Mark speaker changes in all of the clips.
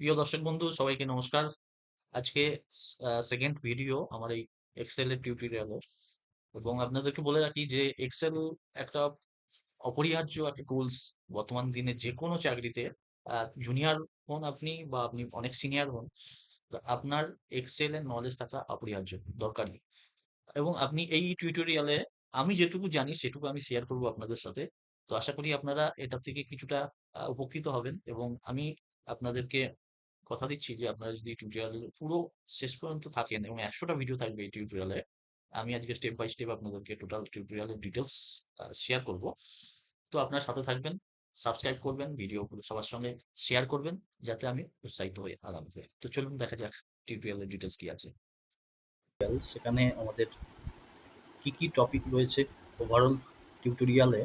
Speaker 1: প্রিয় দর্শক বন্ধু সবাইকে নমস্কার। আজকে সেকেন্ড ভিডিও আমার এই এক্সেল এর টিউটোরিয়ালে, এবং আপনাদেরকে বলে রাখি যে এক্সেল একটা অপরিহার্য একটা টুলস। বর্তমান দিনে যে কোনো চাকরিতে জুনিয়র হন আপনি বা আপনি অনেক সিনিয়র হন, তো আপনার এক্সেল এর নলেজ থাকা অপরিহার্য, দরকারি। এবং আপনি এই টিউটোরিয়ালে আমি যেটুকু জানি সেটুকু আমি শেয়ার করব আপনাদের সাথে। তো আশা করি আপনারা এটা থেকে কিছুটা উপকৃত হবেন, এবং আমি আপনাদেরকে কথা দিচ্ছি যে আপনারা যদি টিউটোরিয়াল পুরো শেষ পর্যন্ত থাকেন, এবং ১০০টা ভিডিও থাকবে এই টিউটোরিয়ালে। আমি আজকে স্টেপ বাই স্টেপ আপনাদেরকে টোটাল টিউটোরিয়ালের ডিটেলস শেয়ার করব। তো আপনারা সাথে থাকবেন, সাবস্ক্রাইব করবেন, ভিডিওগুলো সবার সঙ্গে শেয়ার করবেন, যাতে আমি উৎসাহিত হই আগামীতে। তো চলুন দেখা যাক টিউটোরিয়ালের ডিটেলস কি আছে। সেখানে আমাদের কি কি টপিক রয়েছে, ওভারঅল টিউটোরিয়ালে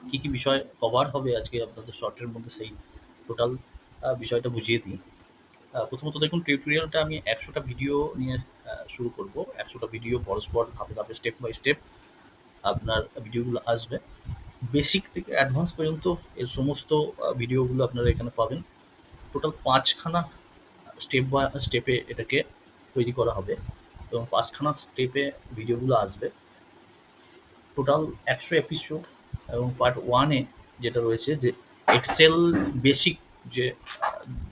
Speaker 1: কি কি বিষয় কভার হবে আজকে আপনাদের শর্টের মধ্যে, সেই টোটাল বিষয়টা বুঝিয়ে দিই। প্রথমত দেখুন, টিউটোরিয়ালটা আমি ১০০টা ভিডিও নিয়ে শুরু করব। ১০০টা ভিডিও পরস্পর ধাপে ধাপে স্টেপ বাই স্টেপ আপনার ভিডিওগুলো আসবে। বেসিক থেকে অ্যাডভান্স পর্যন্ত এর সমস্ত ভিডিওগুলো আপনারা এখানে পাবেন। টোটাল ৫খানা স্টেপ বাই স্টেপে এটাকে তৈরি করা হবে, এবং ৫খানা স্টেপে ভিডিওগুলো আসবে। Total ১০০ episode. এবং পার্ট 1-এ যেটা রয়েছে যে এক্সেল বেসিক যে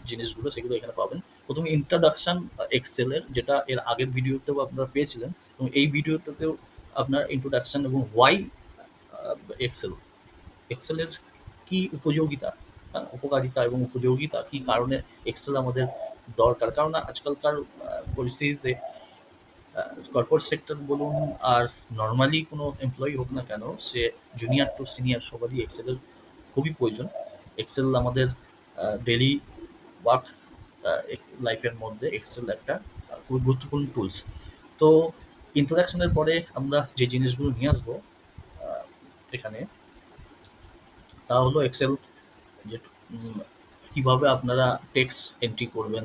Speaker 1: জিনিসগুলো সেগুলো এখানে পাবেন। প্রথমে ইন্ট্রোডাকশন এক্সেলের, যেটা এর আগের ভিডিওতেও আপনারা পেয়েছিলেন, এবং এই ভিডিওটাতেও আপনার ইন্ট্রোডাকশন এবং ওয়াই এক্সেল, এক্সেলের কি উপযোগিতা, উপকারিতা এবং উপযোগিতা, কি কারণে এক্সেল আমাদের দরকার। কারণ আজকালকার পরিস্থিতিতে কর্পোরেট সেক্টর বলুন আর নর্মালি কোনো এমপ্লয়ি হোক না কেন, সে জুনিয়র টু সিনিয়র সবারই এক্সেলের খুবই প্রয়োজন। এক্সেল আমাদের ডেলি ওয়ার্ক লাইফের মধ্যে এক্সেল একটা খুবই গুরুত্বপূর্ণ টুলস। তো ইন্ট্রোডাকশনের পরে আমরা যে জিনিসগুলো নিয়ে আসবো এখানে, তা হলো এক্সেল যে কীভাবে আপনারা টেক্সট এন্ট্রি করবেন,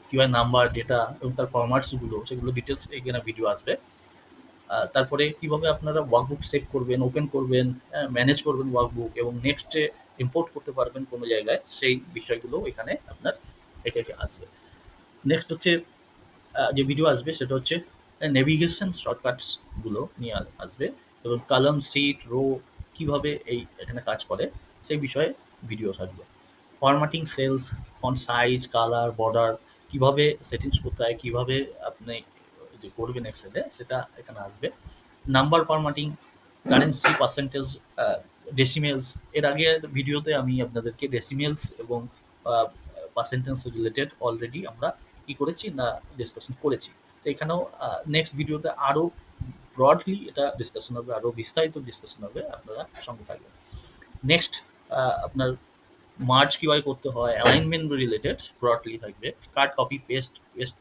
Speaker 1: কীভাবে নাম্বার, ডেটা এবং তার ফরম্যাটসগুলো, সেগুলো ডিটেলস এখানে ভিডিও আসবে। তারপরে কিভাবে আপনারা ওয়ার্কবুক সেভ করবেন, ওপেন করবেন, ম্যানেজ করবেন ওয়ার্কবুক, এবং নেক্সটে ইম্পোর্ট করতে পারবেন কোনো জায়গায়, সেই বিষয়গুলো এখানে আপনার একে একে আসবে। নেক্সট হচ্ছে যে ভিডিও আসবে সেটা হচ্ছে নেভিগেশন শর্টকাটসগুলো নিয়ে আসবে, এবং কলাম, সিট, রো কীভাবে এই এখানে কাজ করে সেই বিষয়ে ভিডিও থাকবে। Formatting cells, font size, colour, border কীভাবে সেটিংস করতে হয়, কীভাবে আপনি যে করবেন এক্সেলে, সেটা এখানে আসবে। Number formatting, currency, percentage, decimals. এর আগের ভিডিওতে আমি আপনাদেরকে ডেসিমেলস এবং পার্সেন্টেজ রিলেটেড অলরেডি আমরা কি করেছি না ডিসকাশন করেছি। তো এখানেও নেক্সট ভিডিওতে আরও ব্রডলি এটা ডিসকাশন হবে, আরও বিস্তারিত ডিসকাশন হবে, আপনারা সঙ্গে থাকবেন। নেক্সট আপনার মার্জ কীভাবে করতে হয়, অ্যালাইনমেন্ট রিলেটেড ব্রডলি থাকবে। কাট, কপি, পেস্ট, পেস্ট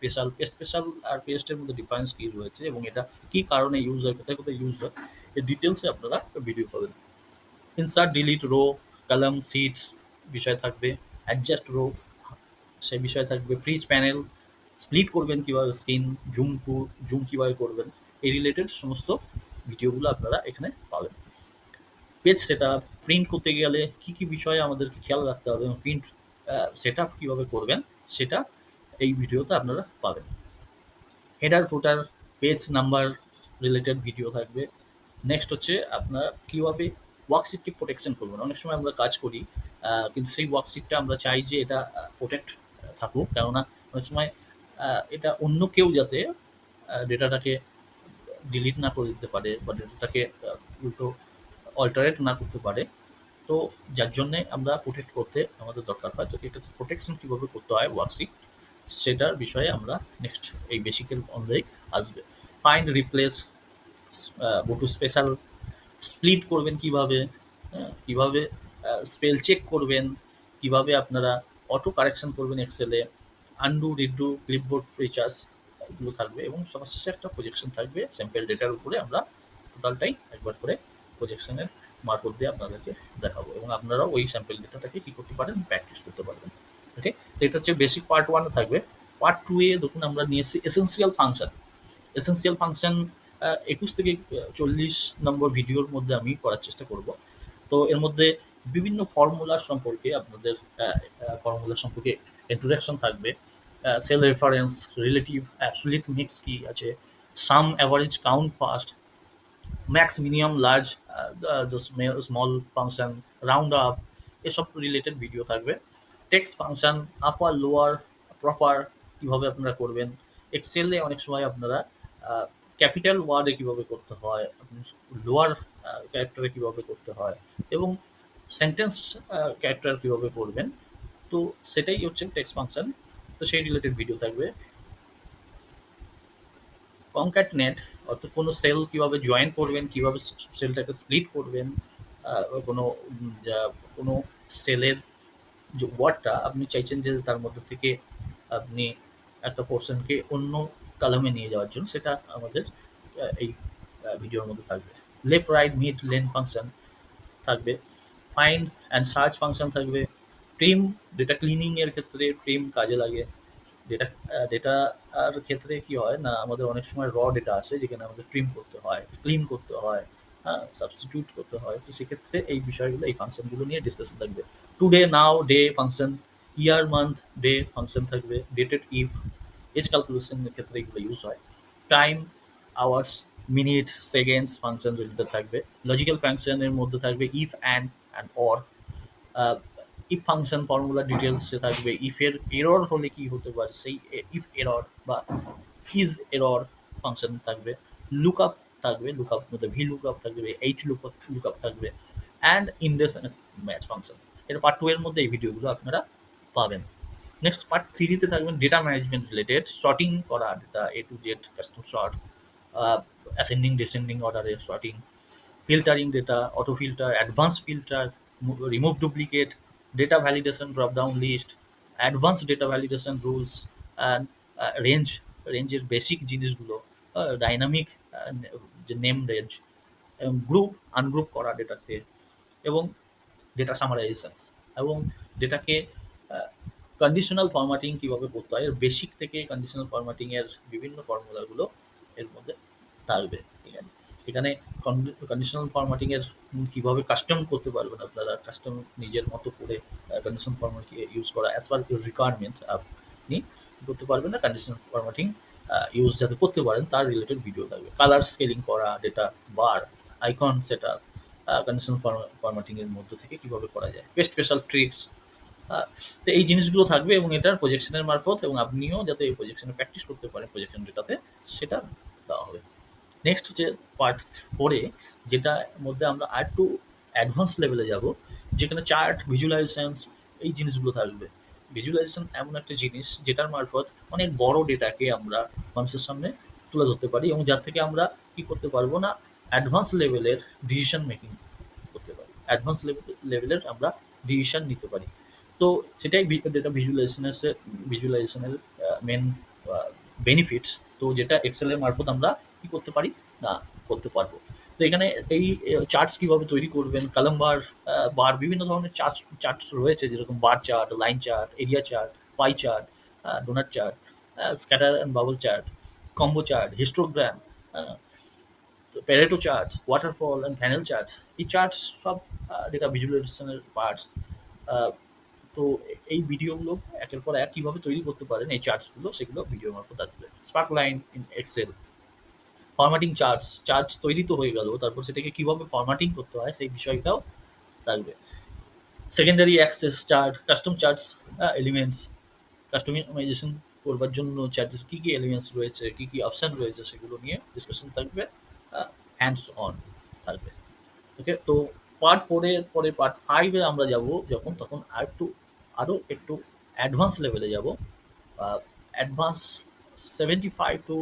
Speaker 1: স্পেশাল আর পেস্টের মধ্যে ডিফারেন্স কী রয়েছে, এবং এটা কী কারণে ইউজ হয়, কোথায় কোথায় ইউজ হয়, এই ডিটেলসে আপনারা ভিডিও পাবেন। Insert, delete, row, column, sheets বিষয় থাকবে। অ্যাডজাস্ট রো সেই বিষয় থাকবে। ফ্রিজ প্যানেল, স্প্লিট করবেন কীভাবে, স্ক্রিন জুম কীভাবে করবেন, এই রিলেটেড সমস্ত ভিডিওগুলো আপনারা এখানে পাবেন। পেজ সেট আপ, প্রিন্ট করতে গেলে কী কী বিষয়ে আমাদেরকে খেয়াল রাখতে হবে, এবং প্রিন্ট সেট আপ কীভাবে করবেন সেটা এই ভিডিওতে আপনারা পাবেন। হেডার, ফুটার, পেজ নাম্বার রিলেটেড ভিডিও থাকবে। নেক্সট হচ্ছে আপনারা কীভাবে ওয়ার্কশিটকে প্রোটেকশন করবেন। অনেক সময় আমরা কাজ করি, কিন্তু সেই ওয়ার্কশিটটা আমরা চাই যে এটা প্রোটেক্ট থাকুক, কেননা অনেক সময় এটা অন্য কেউ যাতে ডেটাটাকে ডিলিট না করে দিতে পারে, বা ডেটাটাকে উল্টো অল্টারেট না করতে পারে। তো যার জন্যে আমরা প্রোটেক্ট করতে আমাদের দরকার হয়। তো এটা প্রোটেকশন কীভাবে করতে হয় ওয়ার্কশিট, সেটার বিষয়ে আমরা নেক্সট এই বেসিকের মধ্যেই আসবে। Find, replace, go to special, split করবেন কীভাবে, কীভাবে স্পেল চেক করবেন, কীভাবে আপনারা অটো কারেকশন করবেন এক্সেলে, আনডু, রিডু, ক্লিপবোর্ড ফিচার্স এগুলো থাকবে, এবং সবার শেষে একটা প্রজেকশন থাকবে স্যাম্পল ডেটার উপরে। আমরা টোটালটাই একবার করে প্রজেকশনের মারফত দিয়ে আপনাদেরকে দেখাবো, এবং আপনারাও ওই স্যাম্পল ডেটাটাকে কী করতে পারেন, প্র্যাকটিস করতে পারবেন। ওকে, তো এটা হচ্ছে বেসিক পার্ট 1 থাকবে। পার্ট 2-এ দেখুন আমরা নিয়ে এসেছি এসেন্সিয়াল ফাংশন। এসেন্সিয়াল ফাংশন ২১ থেকে ৪০ নম্বর ভিডিওর মধ্যে আমি করার চেষ্টা করব। তো এর মধ্যে বিভিন্ন ফর্মুলা সম্পর্কে আপনাদের ফর্মুলা সম্পর্কে
Speaker 2: ইন্ট্রোডাকশন থাকবে, cell reference, relative absolute mix কি আছে, সাম average count fast, max minimum large, small function, round up, এসব রিলেটেড ভিডিও থাকবে। Text function, upper lower proper কীভাবে আপনারা করবেন, এক্সেলে অনেক সময় আপনারা ক্যাপিটাল ওয়ার্ডে কীভাবে করতে হয়, লোয়ার ক্যারেক্টারে কীভাবে করতে হয়, এবং সেন্টেন্স ক্যারেক্টার কীভাবে করবেন। তো সেটাই হচ্ছে টেক্সট ফাংশন। তো সেই রিলেটেড ভিডিও থাকবে। কনক্যাটনেট, অর্থাৎ কোনো সেল কিভাবে জয়েন করবেন, কিভাবে সেলটাকে স্প্লিট করবেন, কোনো কোনো সেলের যে ওয়ার্ডটা আপনি চাইছেন যে তার মধ্যে থেকে আপনি একটা পোর্শনকে অন্য কলামে নিয়ে যাওয়ার জন্য, সেটা আমাদের এই ভিডিওর মধ্যে থাকবে। Left right mid lane function থাকবে, ফাইন্ড অ্যান্ড সার্চ ফাংশন থাকবে, ট্রিম, ডেটা ক্লিনিং এর ক্ষেত্রে ট্রিম কাজে লাগে। ডেটা ডেটার ক্ষেত্রে কি হয় না, আমাদের অনেক সময় ডেটা আসে যেখানে আমাদের ট্রিম করতে হয়, ক্লিন করতে হয়, হ্যাঁ, সাবস্টিটিউট করতে হয়। তো সেক্ষেত্রে এই বিষয়গুলো, এই ফাংশনগুলো নিয়ে ডিসকাশন থাকবে। টুডে, নাও, ডে ফাংশন, ইয়ার, মান্থ, ডে ফাংশন থাকবে। ডেটেড, ইফ, এজ ক্যালকুলেশনের ক্ষেত্রে এগুলো ইউজ হয়। Time, hours, minute, seconds function related থাকবে। লজিক্যাল ফাংশনের মধ্যে থাকবে if, and or. If function formula ডিটেলসে থাকবে। ইফের এরর হলে কি হতে পারে, সেই ইফ এরর বা ইজ এরর ফাংশন থাকবে। লুক আপ থাকবে, লুক আপ মধ্যে ভি লুক আপ থাকবে, এইচ লুক আপ থাকবে, অ্যান্ড ইনডেক্স ম্যাচ ফাংশন। এর পার্ট 2 এর মধ্যে এই ভিডিওগুলো আপনারা পাবেন। নেক্সট পার্ট 3 তে থাকবেন ডেটা ম্যানেজমেন্ট রিলেটেড, সর্টিং করা data, A to Z custom sort, ascending descending অর্ডারে sorting, filtering data, auto filter, advanced filter, remove duplicate, data validation drop down list, advanced data validation rules, and রেঞ্জের basic জিনিসগুলো, dynamic যে name range, group ungroup করা ডেটাতে, এবং data সামারাইজেশনস, এবং ডেটাকে conditional formatting কীভাবে করতে হয়, এর বেসিক থেকে কন্ডিশনাল ফরম্যাটিংয়ের বিভিন্ন ফর্মুলাগুলো এর মধ্যে থাকবে। ঠিক আছে, এখানে কন্ডিশনাল ফরম্যাটিংয়ের কীভাবে কাস্টম করতে পারবেন আপনারা, কাস্টম নিজের মতো করে কন্ডিশনাল ফরম্যাট ইউজ করা অ্যাজ পার রিকোয়ারমেন্ট আপনি করতে পারবেন না, কন্ডিশনাল ফরম্যাটিং ইউজ যাতে করতে পারেন তার রিলেটেড ভিডিও থাকবে। কালার স্কেলিং করা, ডেটা বার, আইকন সেট আপ, কন্ডিশনাল ফরম্যাটিংয়ের মধ্যে থেকে কীভাবে করা যায়, স্পেশাল ট্রিক্স। তো এই জিনিসগুলো থাকবে, এবং এটার প্রজেকশনের মারফত, এবং আপনিও যাতে এই প্রজেকশনে প্র্যাকটিস করতে পারেন প্রজেকশন ডেটাতে, সেটা দেওয়া হবে। নেক্সট হচ্ছে পার্ট 4-এ, যেটার মধ্যে আমরা আরেকটু অ্যাডভান্স লেভেলে যাব, যেখানে চার্ট, ভিজুয়ালাইজেশনস, এই জিনিসগুলো থাকবে। ভিজুয়ালাইজেশন এমন একটা জিনিস যেটার মারফত অনেক বড় ডেটাকে আমরা মানুষের সামনে তুলে ধরতে পারি, এবং যার থেকে আমরা কি করতে পারবো না, অ্যাডভান্স লেভেলের ডিসিশন মেকিং করতে পারি, অ্যাডভান্স লেভেলের আমরা ডিসিশন নিতে পারি। তো সেটাই ডেটা ভিজুয়ালাইজেশনের মেন বেনিফিটস। তো যেটা এক্সেলের মারফত আমরা কি করতে পারি না, করতে পারবো। তো এখানে এই চার্টস কিভাবে তৈরি করবেন, কলাম বার, বার, বিভিন্ন ধরনের চার্টস রয়েছে, যেরকম bar chart, line chart, area chart, pie chart, donut chart, scatter and bubble chart, combo chart, histogram, Pareto charts, waterfall and panel charts. এই চার্টস সব ডেটা ভিজুয়ালাইজেশনের পার্টস। তো এই ভিডিওগুলো একের পর এক কীভাবে তৈরি করতে পারেন এই চার্টসগুলো, সেগুলো ভিডিও মারফত আসবে। Sparkline in Excel, formatting charts তৈরি তো হয়ে গেল, তারপর সেটাকে কীভাবে ফরম্যাটিং করতে হয় সেই বিষয়টাও থাকবে। Secondary axis chart, custom charts, elements, customization করবার জন্য চার্টের কী কী এলিমেন্টস রয়েছে, কী কী অপশান রয়েছে, সেগুলো নিয়ে ডিসকাশন থাকবে, হ্যান্ডস অন থাকবে। ওকে, তো পার্ট 4-এর পরে পার্ট 5-এ আমরা যাব যখন, তখন আরও একটু অ্যাডভান্স লেভেলে যাব। অ্যাডভান্স 75 টু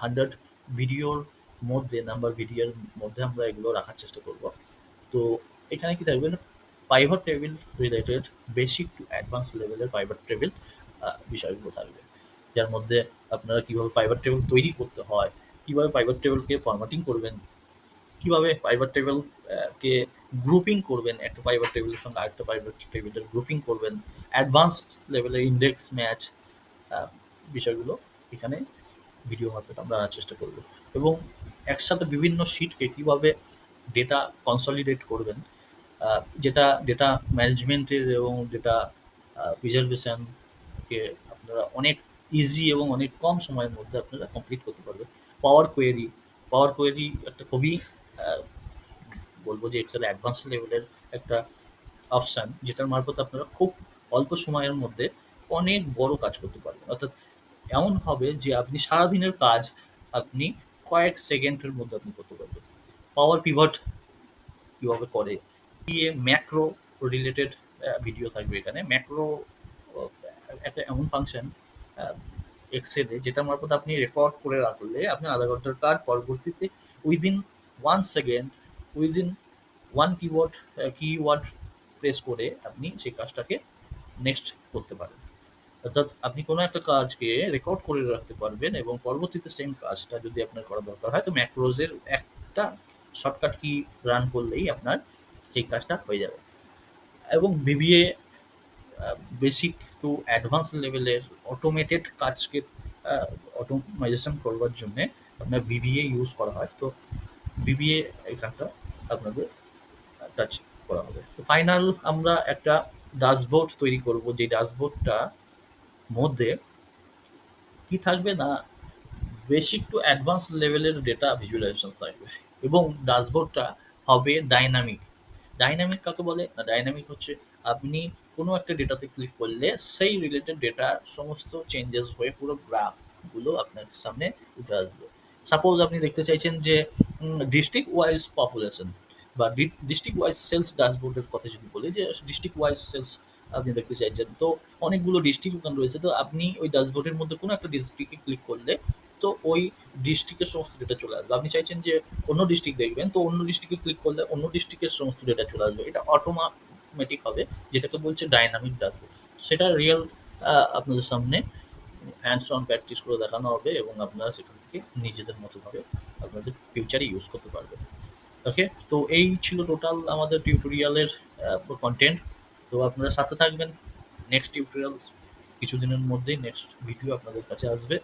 Speaker 2: 100 ভিডিওর মধ্যে, নাম্বার ভিডিওর মধ্যে আমরা এগুলো রাখার চেষ্টা করব। তো এখানে কি থাকবে না, pivot table related basic to advance লেভেলের পাইভট টেবিল বিষয়গুলো থাকবে, যার মধ্যে আপনারা কীভাবে পাইভট টেবিল তৈরি করতে হয়, কীভাবে পাইভট টেবিলকে ফরম্যাটিং করবেন, কীভাবে পাইভট টেবিল কে গ্রুপিং করবেন, একটা পাইভট টেবিলের সঙ্গে আরেকটা পাইভট টেবিলের গ্রুপিং করবেন, অ্যাডভান্সড লেভেলের ইন্ডেক্স ম্যাচ বিষয়গুলো এখানে ভিডিও মারফত আমরা আনার চেষ্টা করব। এবং একসাথে বিভিন্ন শিটকে কীভাবে ডেটা কনসলিডেট করবেন, যেটা ডেটা ম্যানেজমেন্টের এবং ডেটা প্রিজার্ভেশন এক্সেলকে আপনারা অনেক ইজি এবং অনেক কম সময়ের মধ্যে আপনারা কমপ্লিট করতে পারবেন। পাওয়ার কোয়েরি, পাওয়ার কোয়েরি একটা খুবই আহ, বলবো যে এক্সেল অ্যাডভান্স লেভেলের একটা অপশন, যেটার মারফত আপনারা খুব অল্প সময়ের মধ্যে অনেক বড় কাজ করতে পারবেন। অর্থাৎ এমন হবে যে আপনি সারাদিনের কাজ আপনি কয়েক সেকেন্ডের মধ্যে আপনি করতে পারবেন। পাওয়ার পিভট কিভাবে করে, দিয়ে ম্যাক্রো রিলেটেড ভিডিও থাকবে এখানে। ম্যাক্রো একটা এমন ফাংশন এক্সেলে, যেটা মারফত আপনি রেকর্ড করে রাখলে আপনি আধা ঘন্টার কাজ পরবর্তীতে within 1 second, within keyword press করে আপনি সেই কাজটাকে নেক্সট করতে পারেন। অর্থাৎ আপনি কোনো একটা কাজকে রেকর্ড করে রাখতে পারবেন এবং পরবর্তীতে সেম কাজটা যদি আপনার করা দরকার হয়, তো ম্যাক্রোজের একটা শর্টকাট কি রান করলেই আপনার সেই কাজটা হয়ে যাবে। এবং বিবিএ বেসিক টু অ্যাডভান্স লেভেলের অটোমেটেড কাজকে অটোমাইজেশন করবার জন্যে আপনার বিবিএ ইউজ করা হয়। তো বিবিএ এখানটা আপনাদের টাচ করা হবে। তো ফাইনাল আমরা একটা ড্যাশবোর্ড তৈরি করব, যে ড্যাশবোর্ডটা মধ্যে কি থাকবে না, বেসিক টু অ্যাডভান্স লেভেলের ডেটা ভিজুয়ালাইজেশন থাকবে এবং ড্যাশবোর্ডটা হবে ডাইনামিক। ডাইনামিক কাকে বলে না, ডাইনামিক হচ্ছে আপনি কোনো একটা ডেটাতে ক্লিক করলে সেই রিলেটেড ডেটা সমস্ত চেঞ্জেস হয়ে পুরো গ্রাফগুলো আপনার সামনে উঠে আসবে। সাপোজ আপনি দেখতে চাইছেন যে ডিস্ট্রিক্ট ওয়াইজ পপুলেশন বা ডিস্ট্রিক্ট ওয়াইজ সেলস ড্যাশবোর্ডের কথা যদি বলি, যে ডিস্ট্রিক্ট ওয়াইজ সেলস আপনি দেখতে চাইছেন, তো অনেকগুলো ডিস্ট্রিক্ট ওখানে রয়েছে, তো আপনি ওই ড্যাশবোর্ডের মধ্যে কোনো একটা ডিস্ট্রিক্টে ক্লিক করলে তো ওই ডিস্ট্রিক্টের সমস্ত ডেটা চলে আসবে। আপনি চাইছেন যে অন্য ডিস্ট্রিক্ট দেখবেন, তো অন্য ডিস্ট্রিক্টে ক্লিক করলে অন্য ডিস্ট্রিক্টের সমস্ত ডেটা চলে আসবে। এটা অটোমেটিক হবে, যেটাকে বলছে ডাইনামিক ড্যাশবোর্ড। সেটা রিয়েল আপনাদের সামনে হ্যান্ডস অন প্র্যাকটিস করে দেখানো হবে এবং আপনারা সেখান থেকে নিজেদের মতোভাবে আপনাদের ফিউচারে ইউজ করতে পারবেন। ওকে, তো এই ছিল টোটাল আমাদের টিউটোরিয়ালের কন্টেন্ট। তো আপনারা সাথে থাকবেন। নেক্সট টিউটোরিয়াল কিছুদিনের মধ্যেই নেক্সট ভিডিও আপনাদের কাছে আসবে।